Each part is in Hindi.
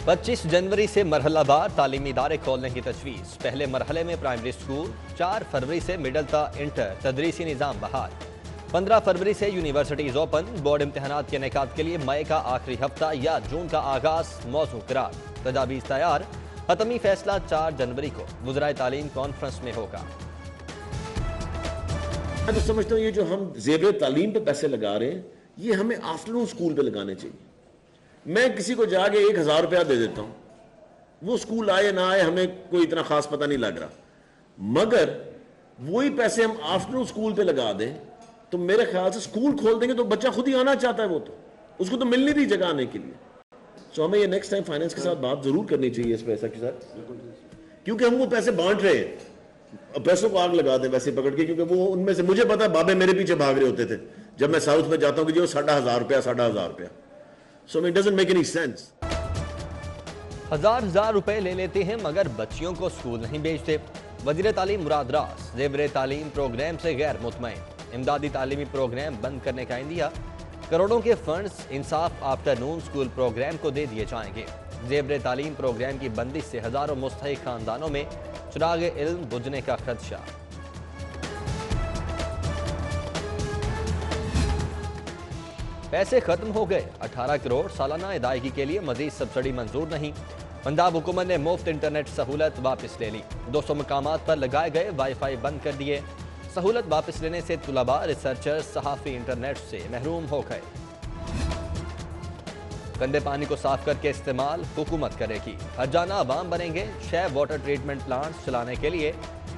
25 जनवरी से मरहलावार तालीमी इदारे खोलने की तजवीज़। पहले मरहले में प्राइमरी स्कूल, 4 फरवरी से मिडल ता इंटर तदरीसी निज़ाम बहाल। 15 फरवरी से यूनिवर्सिटीज़ ओपन। बोर्ड इम्तहानात के इनेकाद के लिए मई का आखिरी हफ्ता या जून का आगाज़ मौजू करार। तजावीज़ तैयार। हतमी फैसला 4 जनवरी को वज़राए तालीम कॉन्फ्रेंस में होगा। मैं तो समझता हूँ ये जो हम ज़ेवर तालीम पे पैसे लगा रहे हैं, ये हमें आफ्टरनून स्कूल पे लगाने चाहिए। मैं किसी को जाके 1000 रुपया दे देता हूँ, वो स्कूल आए ना आए हमें कोई इतना खास पता नहीं लग रहा, मगर वही पैसे हम आफ्टरनून स्कूल पे लगा दें तो मेरे ख्याल से स्कूल खोल देंगे तो बच्चा खुद ही आना चाहता है, वो तो उसको तो मिल नहीं रही जगह आने के लिए। सो हमें ये नेक्स्ट टाइम फाइनेंस के साथ बात जरूर करनी चाहिए इस पैसा के साथ, क्योंकि हम वो पैसे बांट रहे हैं, पैसों को आग लगा दें वैसे पकड़ के, क्योंकि वो उनमें से मुझे पता है बाबे मेरे पीछे भाग रहे होते थे जब मैं साउथ में जाता हूं कि जो 15,500 रुपया 15,500 रुपया। So it doesn't make any sense. हजार रुपए ले लेते हैं मगर बच्चियों को स्कूल नहीं भेजते। वजीर तालीम मुराद रास ज़ेवर तालीम प्रोग्राम से गैर मुतमईन। इमदादी तालीमी प्रोग्राम बंद करने का इंदिया। करोड़ों के फंड्स इंसाफ आफ्टरनून स्कूल प्रोग्राम को दे दिए जाएंगे। ज़ेवर तालीम प्रोग्राम की बंदिश से हजारों मुस्तहिक खानदानों में चिराग इल्म बुझने का खदशा। पैसे खत्म हो गए। 18 करोड़ सालाना अदायगी के लिए मजीद सब्सिडी मंजूर नहीं। पंजाब हुकूमत ने मुफ्त इंटरनेट सहूलत वापस ले ली। 200 मकामात पर लगाए गए वाईफाई बंद कर दिए। सहूलत वापस लेने से तुलबा, रिसर्चर्स, सहाफ़ी इंटरनेट से महरूम हो गए। गंदे पानी को साफ करके इस्तेमाल हुकूमत करेगी। हरजाना अवाम बनेंगे। 6 वाटर ट्रीटमेंट प्लांट्स चलाने के लिए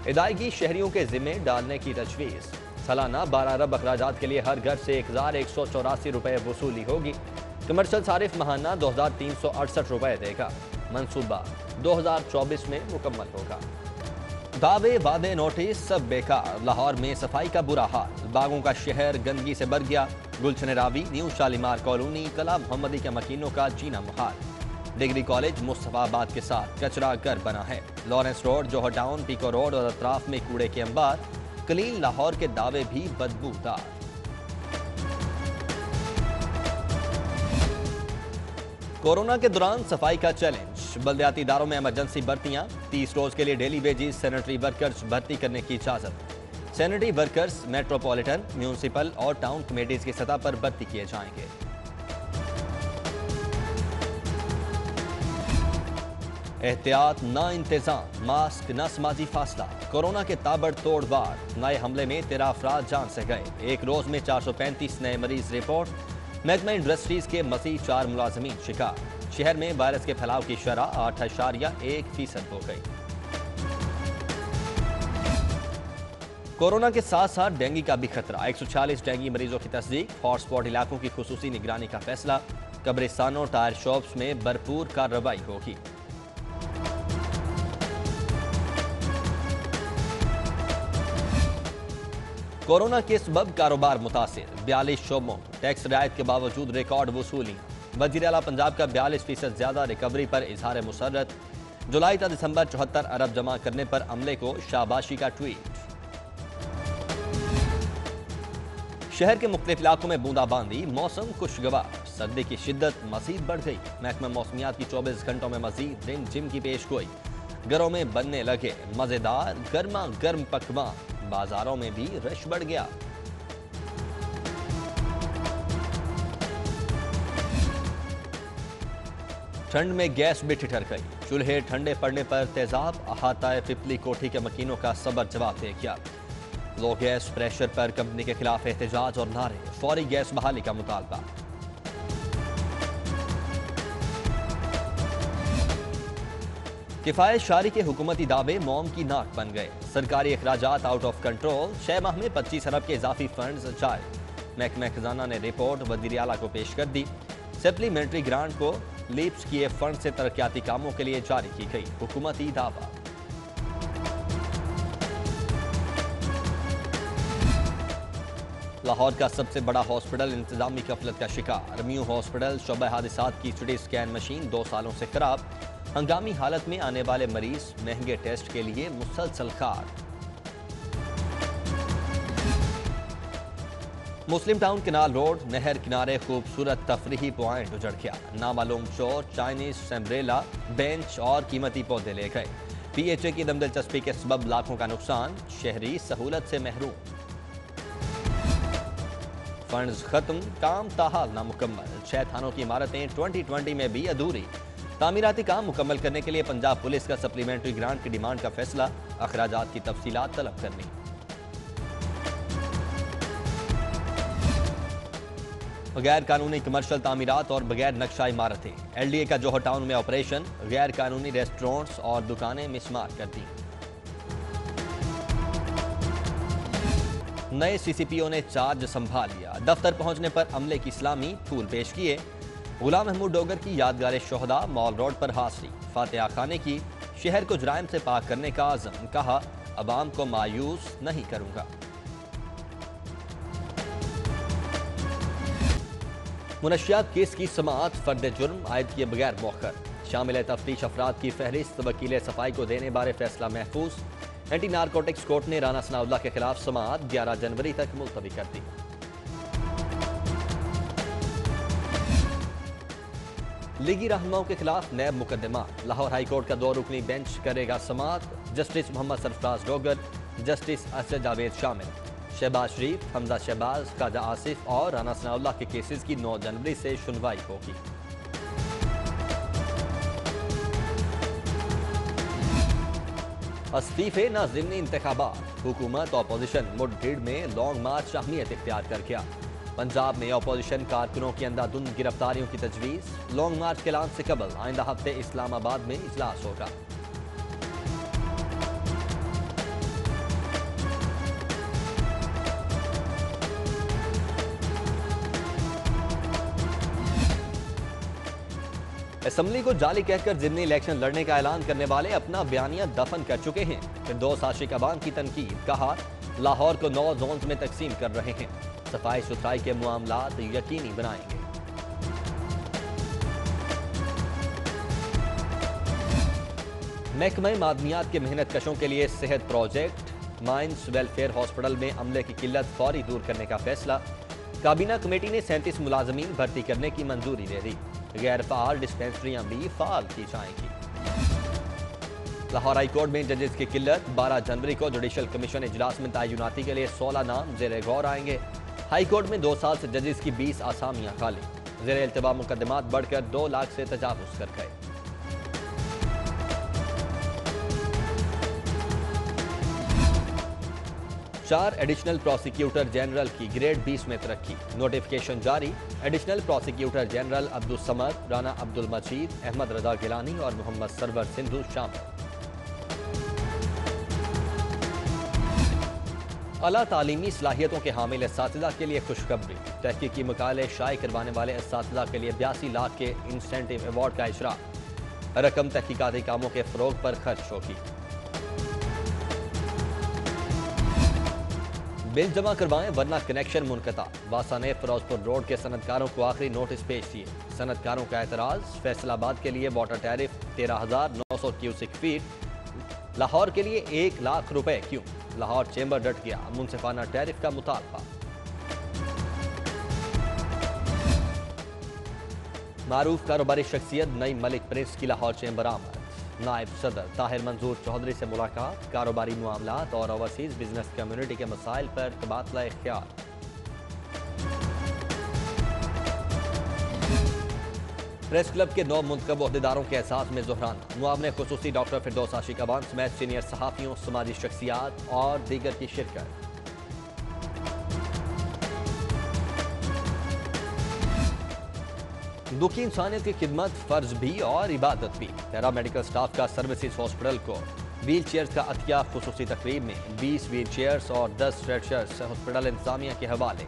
अदायगी शहरियों के जिम्मे डालने की तजवीज़। सालाना 12 अरब अखराजात के लिए हर घर से 1184 रुपए वसूली होगी। कमर्शल सारिफ महाना 2368 रुपए देगा। मंसूबा 2024 में मुकम्मल होगा। दावे, वादे, नोटिस सब बेकार। लाहौर में सफाई का बुरा हाल। बागों का शहर गंदगी से भर गया। गुलशन रावी, न्यू शालीमार कॉलोनी, कला मोहम्मदी के मकीनों का जीना मुहाल। डिग्री कॉलेज मुस्तफाबाद के साथ कचरा घर बना है। लॉरेंस रोड, जोहर टाउन, पीको रोड और अतराफ में कूड़े के अंबार। क्लीन लाहौर के दावे भी बदबूदार। कोरोना के दौरान सफाई का चैलेंज। बल्दियाती इदारों में इमरजेंसी भर्तियां। 30 रोज के लिए डेली वेजेस सैनिटरी वर्कर्स भर्ती करने की इजाजत। सैनिटरी वर्कर्स मेट्रोपॉलिटन, म्यूनिसिपल और टाउन कमेटीज की सतह पर भर्ती किए जाएंगे। एहतियात, ना इंतजाम, मास्क, न समाजी फासला। कोरोना के ताबड़तोड़ वार। नए हमले में 13 अफराद जान से गए। एक रोज में 435 नए मरीज रिपोर्ट। महकमा इंडस्ट्रीज के मज़ीद 4 मुलाजमीन शिकार। शहर में वायरस के फैलाव की शरह 8.1% हो गई। कोरोना के साथ साथ डेंगू का भी खतरा। 146 डेंगू मरीजों की तस्दीक। हॉटस्पॉट इलाकों की खुसूसी निगरानी का फैसला। कब्रिस्तानों, टायर शॉप्स में भरपूर कार्रवाई होगी। कोरोना के सबब कारोबार मुतासिर। 42 शोबों टैक्स रियायत के बावजूद रिकॉर्ड वसूली। वजीर आला पंजाब का 42% ज्यादा रिकवरी पर इजहार मुसर्रत। जुलाई तक दिसंबर 74 अरब जमा करने पर अमले को शाबाशी का ट्वीट। शहर के मुख्तलिफ इलाकों में बूंदाबांदी। मौसम खुशगवार। सर्दी की शिद्दत मजीद बढ़ गई। महकमा मौसमियात की 24 घंटों में मजीद दिन जिम की पेश गोई। घरों में बनने लगे मजेदार गर्मा गर्म पकवान। बाजारों में भी रश बढ़ गया। ठंड में गैस भी ठिठर गई। चूल्हे ठंडे पड़ने पर तेजाब। अहाता पिपली कोठी के मकीनों का सबर जवाब दे गया। लो गैस प्रेशर पर कंपनी के खिलाफ एहतजाज और नारे। फौरी गैस बहाली का मुतालबा। किफायत शारी के हुकूमती दावे मौम की नाक बन गए। सरकारी अखराजात आउट ऑफ कंट्रोल। 6 माह में 25 अरब के इजाफी फंड्स जारी। महकमा खजाना ने रिपोर्ट वज़ीर आला को पेश कर दी। सप्लीमेंट्री ग्रांट को लीप्स किए फंड से तरक्याती कामों के लिए जारी की गई। हुकूमती दावा। लाहौर का सबसे बड़ा हॉस्पिटल इंतजामी गफलत का शिकार। म्यू हॉस्पिटल शोबा हादिसात की सिटी स्कैन मशीन 2 सालों से खराब। हंगामी हालत में आने वाले मरीज महंगे टेस्ट के लिए मुसलसल खार। मुस्लिम टाउन केनाल रोड नहर किनारे खूबसूरत तफरीही पॉइंट उजड़ गया। नामालूम चोर चाइनीज अम्ब्रेला, बेंच और कीमती पौधे ले गए। पीएचए की दम दिलचस्पी के सबब लाखों का नुकसान, शहरी सहूलत से महरूम। फंड्स खत्म, काम ताहाल नामुकम्मल। 6 थानों की इमारतें 2020 में भी अधूरी। तामीराती काम मुकम्मल करने के लिए पंजाब पुलिस का सप्लीमेंट्री ग्रांट की डिमांड का फैसला, अखराजात की तफसीलात तलब करनी। गैर कानूनी कमर्शियल तामीरात और बगैर नक्शा इमारतें। एलडीए का जोहर टाउन में ऑपरेशन, गैर कानूनी रेस्टोरेंट्स और दुकानें मिसमार कर दी। नए सीसीपीओ ने चार्ज संभाल लिया। दफ्तर पहुंचने पर अमले की इस्लामी फूल पेश किए। गुलाम महमूद डोगर की यादगार शोहदा मॉल रोड पर हाजिरी। फातिहा खाने की, शहर को जुराइम से पाक करने का आज़म, कहा अवाम को मायूस नहीं करूंगा। मुनशियात केस की समाअत फर्द जुर्म आयद किए बगैर मौखर। शामिल तफ्तीश अफराद की फहरिस्त वकील सफाई को देने बारे फैसला महफूज। एंटी नारकोटिक्स कोर्ट ने राना सनाउल्लाह के खिलाफ समाअत 11 जनवरी तक मुलतवी कर दी। लीगी रहनुमाओं के खिलाफ नैब मुकदमा। लाहौर हाई कोर्ट का 2 रुकनी बेंच करेगा समाअत। जस्टिस मोहम्मद सरफराज डोगर, जस्टिस असद जावेद शामिल। शहबाज शरीफ, हमजा शहबाज, खाजा आसिफ और राना सनाउल्लाह के केसेस की 9 जनवरी से सुनवाई होगी। अस्तीफे ना ज़िमनी इंतखाबात। हुकूमत अपोजिशन मुठभेड़ में लॉन्ग मार्च अहमियत इख्तियार कर गया। पंजाब में अपोजिशन कारकुनों की अंधाधुंध गिरफ्तारियों की तजवीज़। लॉन्ग मार्च के ऐलान से कबल आइंदा हफ्ते इस्लामाबाद में इजलास होगा। असम्बली को जाली कहकर जिमनी इलेक्शन लड़ने का ऐलान करने वाले अपना बयानिया दफन कर चुके हैं। फिर 2 आशिक अवाम की तनकीद, कहा लाहौर को 9 जोन्स में तकसीम कर रहे हैं। सफाई सुथराई के मामलात यकीनी बनाएंगे। महकमा मादनियात के मेहनत कशों के लिए सेहत प्रोजेक्ट। माइंस वेलफेयर हॉस्पिटल में अमले की किल्लत फौरी दूर करने का फैसला। काबीना कमेटी ने 37 मुलाजमीन भर्ती करने की मंजूरी दे दी। गैर फाल डिस्पेंसरियां भी फाल की जाएंगी। लाहौर हाईकोर्ट में जजेस की किल्लत। 12 जनवरी को जुडिशल कमीशन इजलास में तयनाती के लिए 16 नाम जेर गौर आएंगे। हाईकोर्ट में 2 साल से जजेस की 20 आसामियां खाली। जेर इल्तवा मुकदमात बढ़कर 2 लाख से तजावुज कर गए। चार एडिशनल प्रोसिक्यूटर जनरल की ग्रेड 20 में तरक्की। नोटिफिकेशन जारी। Additional prosecutor general Abdul Samad, Rana Abdul Majeed, Ahmad Raza Gilani और मोहम्मद सरवर सिंधु शामिल। आला तालीमी सलाहियतों के हामिल असातिज़ा के लिए खुशखबरी। तहकीकी मकाले शाये करवाने वाले असातिज़ा के लिए 82 लाख के इंसेंटिव अवार्ड का इजरा। रकम तहकीकाती कामों के फरोग पर खर्च होगी। बिल जमा करवाएं वरना कनेक्शन मुनक़ता। वासा ने फिरोजपुर रोड के सनतकारों को आखिरी नोटिस पेश किए। सनतकारों का एतराज। फैसलाबाद के लिए water tariff 13,900 cusec feet. Lahore के लिए 1 लाख रुपए क्यों? लाहौर चेंबर डट गया। मुनसिफाना टैरिफ का मुतालबा। मारूफ कारोबारी शख्सियत नई मलिक प्रिंस की लाहौर चेंबर आमद। नायब सदर ताहिर मंजूर चौधरी से मुलाकात। कारोबारी मामलात और ओवरसीज बिजनेस कम्युनिटी के मसाइल पर तबादला ख्याल। प्रेस क्लब के 9 मुंतखब ओहदेदारों के एहसास में ज़ोहराना। मुआवने खुसूसी डॉक्टर फिरदौस आशिक अवान समेत सीनियर सहाफ़ियों, समाजी शख्सियात और दीगर की शिरकत। दुखी इंसानियत की खिदमत फ़र्ज भी और इबादत भी। पैरा मेडिकल स्टाफ का सर्विसेज हॉस्पिटल को व्हील चेयर्स का अतिया। खुसूसी तकरीब में 20 व्हील चेयर्स और 10 स्ट्रेचर्स हॉस्पिटल इंतजामिया के हवाले।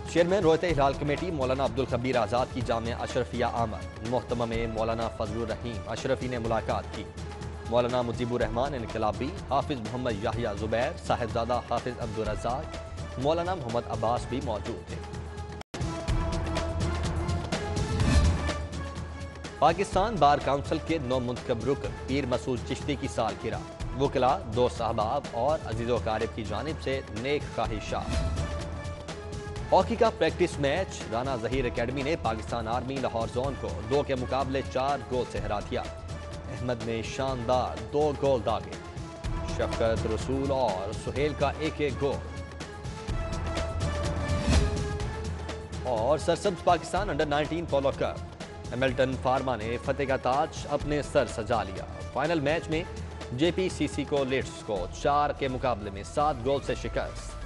चेयरमैन रोयत हिलाल कमेटी मौलाना अब्दुल खबीर आज़ाद की जामिया अशरफिया आमद। मोहतमा में मौलाना फजलुर रहीम अशरफी ने मुलाकात की। मौलाना मुजीबुर रहमान इनकलाबी, हाफिज मोहम्मद याहिया जुबैर, साहिबजादा हाफिज अब्दुल रज़ाक, मौलाना मोहम्मद अब्बास भी मौजूद थे। पाकिस्तान बार काउंसिल के 9 मुंतखब रुकन पीर मसूद चिश्ती की सालगिरह। वकला, दोस्त अहबाब और अजीज़ो क़ारिब की जानिब से नेक ख्वाहिशात। हॉकी का practice match Rana Zaheer academy ने पाकिस्तान आर्मी लाहौर जोन को 2 के मुकाबले 4 गोल से हरा दिया। अहमद ने शानदार 2 गोल दागे, शफकत, रसूल और सुहेल का एक गोल। और सरसब्ज पाकिस्तान अंडर 19 पोलो कप, हैमिल्टन फार्मा ने फतेह का ताज अपने सर सजा लिया। फाइनल मैच में JPCC को लीड्स को 4 के मुकाबले में 7 गोल से शिकस्त।